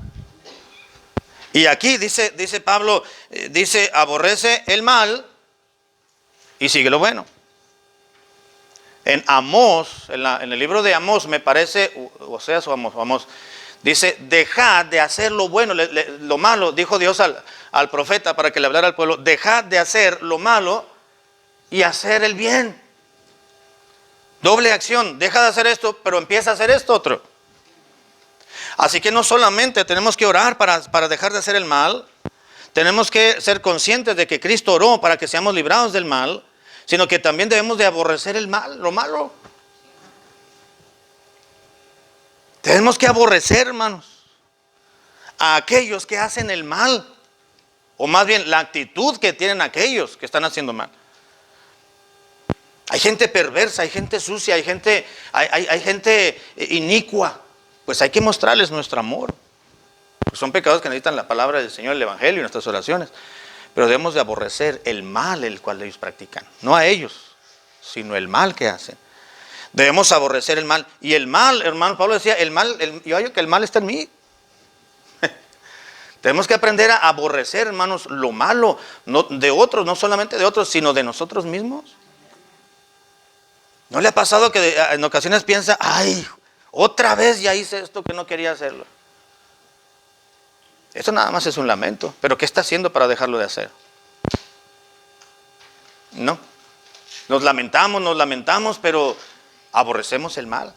Y aquí dice Pablo, dice, aborrece el mal y sigue lo bueno. En Amós, en el libro de Amós, me parece, Oseas o Amós, dice, dejad de hacer lo bueno, lo malo, dijo Dios al profeta para que le hablara al pueblo, dejad de hacer lo malo y hacer el bien. Doble acción, deja de hacer esto, pero empieza a hacer esto otro. Así que no solamente tenemos que orar para dejar de hacer el mal, tenemos que ser conscientes de que Cristo oró para que seamos librados del mal, sino que también debemos de aborrecer el mal, lo malo. Tenemos que aborrecer, hermanos, a aquellos que hacen el mal, o más bien la actitud que tienen aquellos que están haciendo mal. Hay gente perversa, hay gente sucia, hay gente inicua. Pues hay que mostrarles nuestro amor. Pues son pecados que necesitan la palabra del Señor, el Evangelio y nuestras oraciones. Pero debemos de aborrecer el mal el cual ellos practican. No a ellos, sino el mal que hacen. Debemos aborrecer el mal. Y el mal, hermano Pablo decía, yo hallo que el mal está en mí. Tenemos que aprender a aborrecer, hermanos, lo malo de otros, no solamente de otros, sino de nosotros mismos. ¿No le ha pasado que en ocasiones piensa, ay, otra vez ya hice esto que no quería hacerlo? Eso nada más es un lamento. ¿Pero qué está haciendo para dejarlo de hacer? No. Nos lamentamos, pero aborrecemos el mal.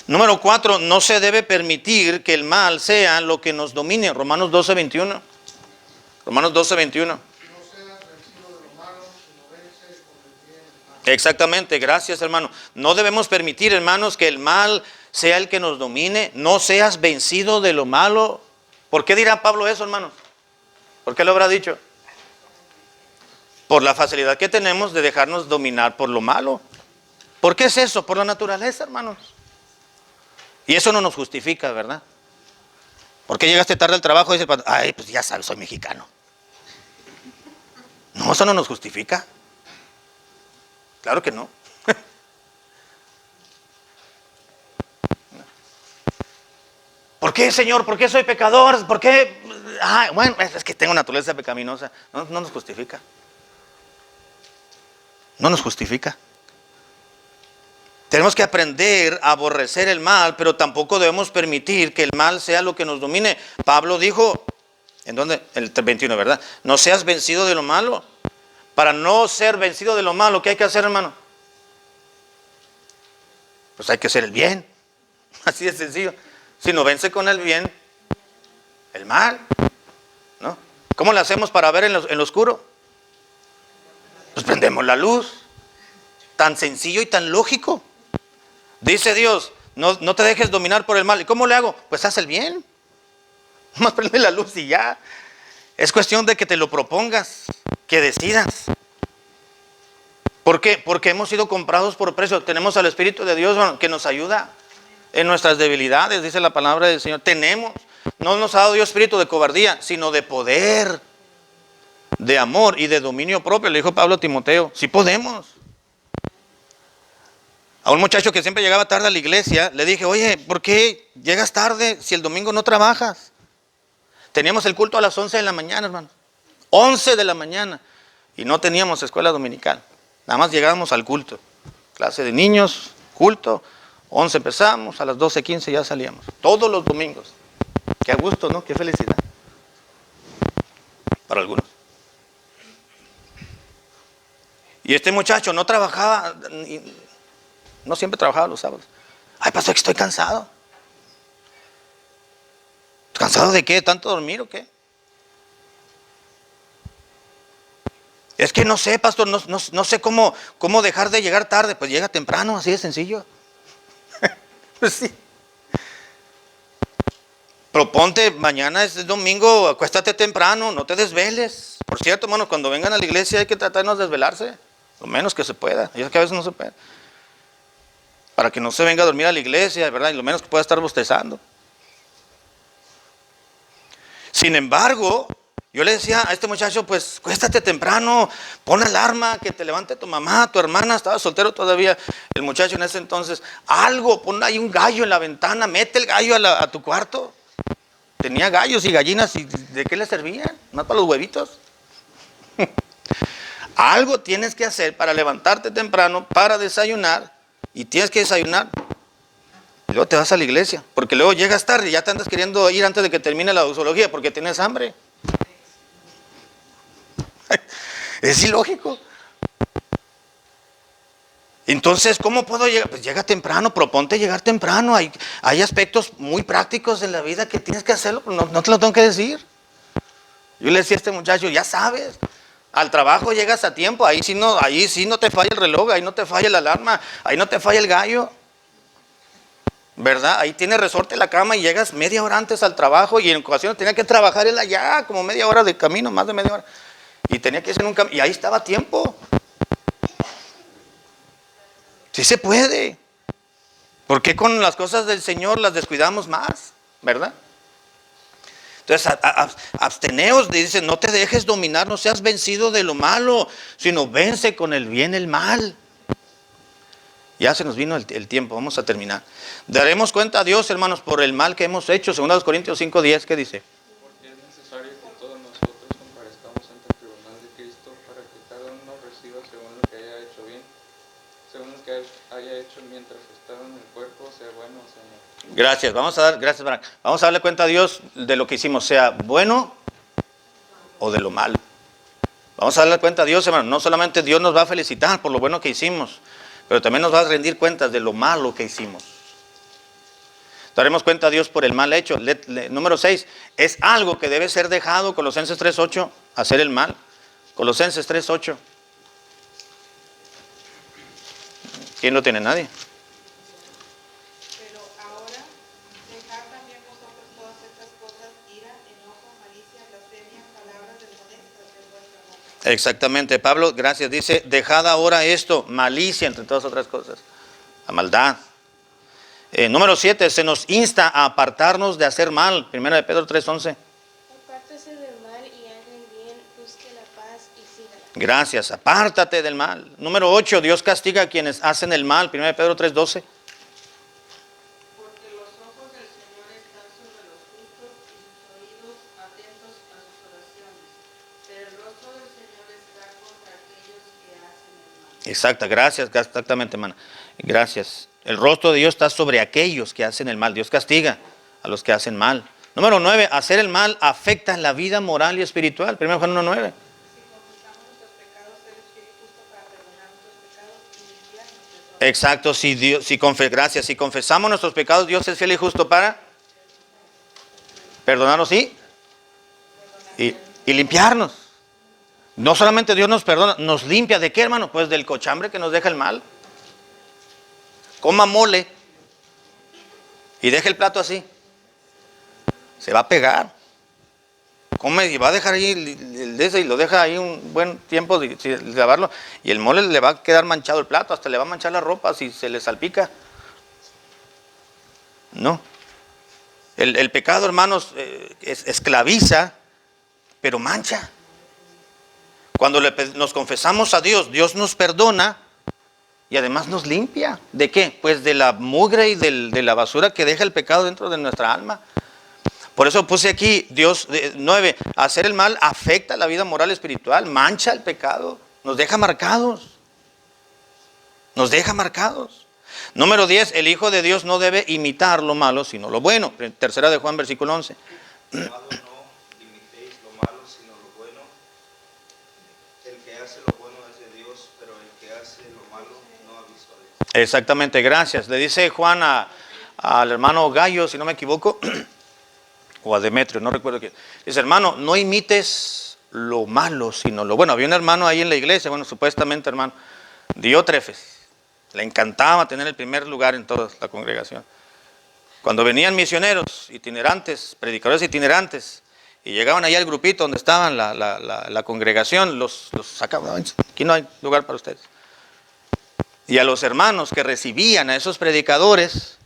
Número 4, no se debe permitir que el mal sea lo que nos domine. Romanos 12:21. Romanos 12:21. Exactamente, gracias hermano. No debemos permitir, hermanos, que el mal sea el que nos domine. No seas vencido de lo malo. ¿Por qué dirá Pablo eso, hermanos? ¿Por qué lo habrá dicho? Por la facilidad que tenemos de dejarnos dominar por lo malo. ¿Por qué es eso? Por la naturaleza, hermanos. Y eso no nos justifica, ¿verdad? ¿Por qué llegaste tarde al trabajo y dices, ay, pues ya sabes, soy mexicano? No, eso no nos justifica. Claro que no. ¿Por qué, Señor? ¿Por qué soy pecador? ¿Por qué? Bueno, es que tengo naturaleza pecaminosa. No nos justifica. No nos justifica. Tenemos que aprender a aborrecer el mal, pero tampoco debemos permitir que el mal sea lo que nos domine. Pablo dijo, ¿en dónde? El 21, ¿verdad? No seas vencido de lo malo. Para no ser vencido de lo malo, ¿qué hay que hacer, hermano? Pues hay que hacer el bien. Así de sencillo. Si no vence con el bien, el mal, ¿no? ¿Cómo lo hacemos para ver en lo oscuro? Pues prendemos la luz. Tan sencillo y tan lógico. Dice Dios, no te dejes dominar por el mal. ¿Y cómo le hago? Pues haz el bien. Nomás prende la luz y ya. Es cuestión de que te lo propongas, que decidas. ¿Por qué? Porque hemos sido comprados por precio. Tenemos al Espíritu de Dios que nos ayuda. En nuestras debilidades, dice la palabra del Señor, tenemos. No nos ha dado Dios espíritu de cobardía, sino de poder, de amor y de dominio propio. Le dijo Pablo a Timoteo, sí podemos. A un muchacho que siempre llegaba tarde a la iglesia, le dije, oye, ¿por qué llegas tarde si el domingo no trabajas? Teníamos el culto a las 11 de la mañana, hermano. 11 de la mañana. Y no teníamos escuela dominical. Nada más llegábamos al culto. Clase de niños, culto. 11 empezamos, a las 12:15 ya salíamos. Todos los domingos. Qué a gusto, ¿no? Qué felicidad. Para algunos. Y este muchacho no trabajaba, no siempre trabajaba los sábados. Ay, pastor, que estoy cansado. ¿Cansado de qué? ¿Tanto dormir o qué? Es que no sé, pastor, no sé cómo dejar de llegar tarde. Pues llega temprano, así de sencillo. Pues sí. Proponte, mañana es domingo, acuéstate temprano, no te desveles. Por cierto, hermanos, cuando vengan a la iglesia hay que tratar de no desvelarse, lo menos que se pueda. Y es que a veces no se puede. Para que no se venga a dormir a la iglesia, ¿verdad? Y lo menos que pueda estar bostezando. Sin embargo, yo le decía a este muchacho, pues, acuéstate temprano, pon alarma, que te levante tu mamá, tu hermana, estaba soltero todavía, el muchacho en ese entonces, algo, pon ahí un gallo en la ventana, mete el gallo a tu cuarto. Tenía gallos y gallinas, ¿y de qué le servían? ¿Más para los huevitos? Algo tienes que hacer para levantarte temprano, para desayunar, y tienes que desayunar. Y luego te vas a la iglesia, porque luego llegas tarde y ya te andas queriendo ir antes de que termine la doxología, porque tienes hambre. Es ilógico. Entonces, ¿cómo puedo llegar? Pues llega temprano, proponte llegar temprano. Hay aspectos muy prácticos en la vida que tienes que hacerlo, no te lo tengo que decir. Yo le decía a este muchacho, ya sabes, al trabajo llegas a tiempo, ahí sí no te falla el reloj, ahí no te falla la alarma, ahí no te falla el gallo. ¿Verdad? Ahí tiene resorte la cama y llegas media hora antes al trabajo y en ocasiones tenía que trabajar él allá, como media hora de camino, más de media hora. Y tenía que ir en un camino, y ahí estaba a tiempo. Sí se puede. ¿Por qué con las cosas del Señor las descuidamos más? ¿Verdad? Entonces, absteneos, dice, no te dejes dominar, no seas vencido de lo malo, sino vence con el bien el mal. Ya se nos vino el tiempo, vamos a terminar. Daremos cuenta a Dios, hermanos, por el mal que hemos hecho. 2 Corintios 5:10, ¿qué dice? Porque es necesario que todos nosotros comparezcamos ante el tribunal de Cristo para que cada uno reciba según lo que haya hecho bien, según lo que haya hecho mientras estaba en el cuerpo, sea bueno o sea malo. Gracias, vamos a darle cuenta a Dios de lo que hicimos, sea bueno o de lo malo. Vamos a darle cuenta a Dios, hermano. No solamente Dios nos va a felicitar por lo bueno que hicimos, pero también nos va a rendir cuentas de lo malo que hicimos. Daremos cuenta a Dios por el mal hecho. Número 6, es algo que debe ser dejado. Colosenses 3:8, hacer el mal. Colosenses 3:8. ¿Quién lo tiene? Nadie. Pero ahora, dejad también vosotros todas estas cosas, ira, enojo, malicia, blasfemia, palabras deshonestas de vuestra boca. Exactamente, Pablo, gracias, dice, dejad ahora esto, malicia, entre todas otras cosas, la maldad. Número 7, se nos insta a apartarnos de hacer mal. 1 Pedro 3:11. Apártese del mal y haga el bien, busque la paz y sígala. Gracias, apártate del mal. Número 8, Dios castiga a quienes hacen el mal. 1 Pedro 3:12. Porque los ojos del Señor están sobre los justos y sus oídos atentos a sus oraciones. Pero el rostro del Señor está contra aquellos que hacen el mal. Exacto, gracias, exactamente, hermana. Gracias. El rostro de Dios está sobre aquellos que hacen el mal. Dios castiga a los que hacen mal. Número 9, hacer el mal afecta la vida moral y espiritual. 1 Juan 1:9. Si confesamos nuestros pecados, Él es fiel y justo para perdonar nuestros pecados y limpiarnos de toda Exacto, gracias. Si confesamos nuestros pecados, Dios es fiel y justo para perdonarnos y limpiarnos. No solamente Dios nos perdona, nos limpia. ¿De qué, hermano? Pues del cochambre que nos deja el mal. Coma mole y deja el plato así. Se va a pegar. Come y va a dejar ahí el de ese y lo deja ahí un buen tiempo de lavarlo. Y el mole le va a quedar manchado el plato, hasta le va a manchar la ropa si se le salpica. No. El pecado, hermanos, esclaviza, pero mancha. Cuando nos confesamos a Dios, Dios nos perdona y además nos limpia. ¿De qué? Pues de la mugre y de la basura que deja el pecado dentro de nuestra alma. Por eso puse aquí, Dios, 9, hacer el mal afecta la vida moral espiritual, mancha el pecado, nos deja marcados. Nos deja marcados. Número 10, el Hijo de Dios no debe imitar lo malo, sino lo bueno. Tercera de Juan, versículo 11. No imitéis lo malo, sino lo bueno. El que hace lo bueno es de Dios, pero el que hace lo malo no ha visto a Dios. Exactamente, gracias. Le dice Juan al hermano Gallo, si no me equivoco, o a Demetrio, no recuerdo quién. Dice, hermano, no imites lo malo, sino lo bueno. Había un hermano ahí en la iglesia, bueno, supuestamente hermano, Diótrefes. Le encantaba tener el primer lugar en toda la congregación. Cuando venían misioneros itinerantes, predicadores itinerantes, y llegaban allá al grupito donde estaban la congregación, los sacaban. Aquí no hay lugar para ustedes. Y a los hermanos que recibían a esos predicadores,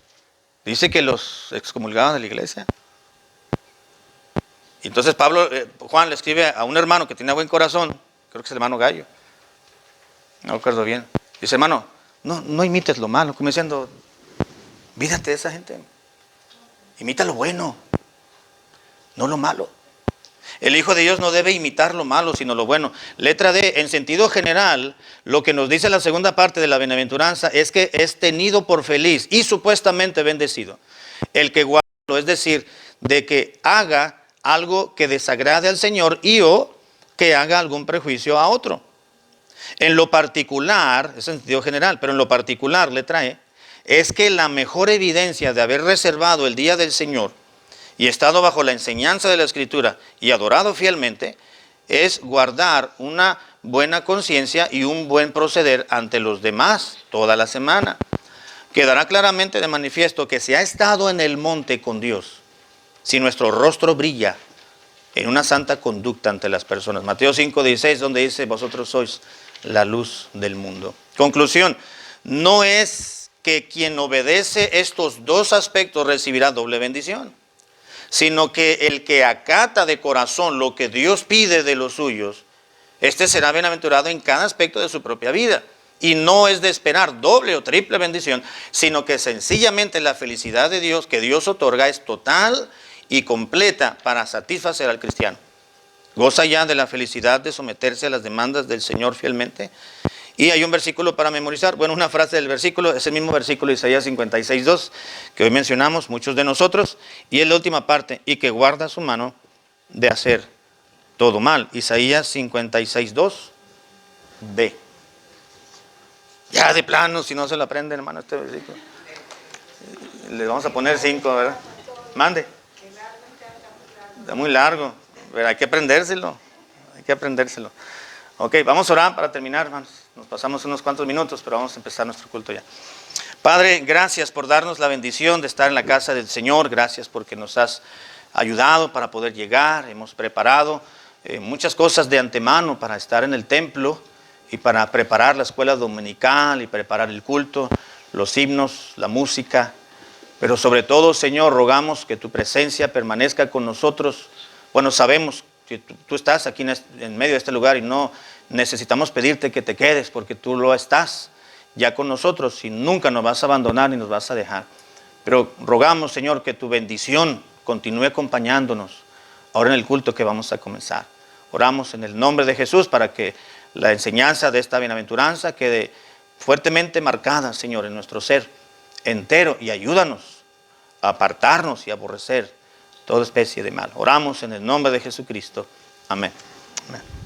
dice que los excomulgaban de la iglesia. Y entonces Juan le escribe a un hermano que tenía buen corazón, creo que es el hermano Gallo, no me acuerdo bien. Dice, hermano, no imites lo malo, como diciendo, vídate de esa gente. Imita lo bueno, no lo malo. El Hijo de Dios no debe imitar lo malo, sino lo bueno. Letra D, en sentido general, lo que nos dice la segunda parte de la bienaventuranza es que es tenido por feliz y supuestamente bendecido el que guarda, es decir, de que haga algo que desagrade al Señor y o que haga algún prejuicio a otro. En lo particular, es en sentido general, pero en lo particular, letra E, es que la mejor evidencia de haber reservado el día del Señor y estado bajo la enseñanza de la Escritura y adorado fielmente, es guardar una buena conciencia y un buen proceder ante los demás toda la semana. Quedará claramente de manifiesto que se ha estado en el monte con Dios si nuestro rostro brilla en una santa conducta ante las personas. Mateo 5:16, donde dice, vosotros sois la luz del mundo. Conclusión, no es que quien obedece estos dos aspectos recibirá doble bendición, sino que el que acata de corazón lo que Dios pide de los suyos, este será bienaventurado en cada aspecto de su propia vida. Y no es de esperar doble o triple bendición, sino que sencillamente la felicidad de Dios que Dios otorga es total y completa para satisfacer al cristiano. Goza ya de la felicidad de someterse a las demandas del Señor fielmente. Y hay un versículo para memorizar. Bueno, una frase del versículo, es el mismo versículo de Isaías 56:2, que hoy mencionamos muchos de nosotros. Y es la última parte, y que guarda su mano de hacer todo mal. Isaías 56:2b. Ya de plano, si no se lo aprenden, hermano, este versículo. Le vamos a poner 5, ¿verdad? Mande. Está muy largo. Pero hay que aprendérselo. Ok, vamos a orar para terminar, hermanos. Nos pasamos unos cuantos minutos, pero vamos a empezar nuestro culto ya. Padre, gracias por darnos la bendición de estar en la casa del Señor. Gracias porque nos has ayudado para poder llegar. Hemos preparado muchas cosas de antemano para estar en el templo y para preparar la escuela dominical y preparar el culto, los himnos, la música. Pero sobre todo, Señor, rogamos que tu presencia permanezca con nosotros. Bueno, sabemos que tú estás aquí en medio de este lugar y no necesitamos pedirte que te quedes porque tú lo estás ya con nosotros y nunca nos vas a abandonar ni nos vas a dejar. Pero rogamos, Señor, que tu bendición continúe acompañándonos ahora en el culto que vamos a comenzar. Oramos en el nombre de Jesús para que la enseñanza de esta bienaventuranza quede fuertemente marcada, Señor, en nuestro ser entero y ayúdanos a apartarnos y aborrecer toda especie de mal. Oramos en el nombre de Jesucristo. Amén. Amén.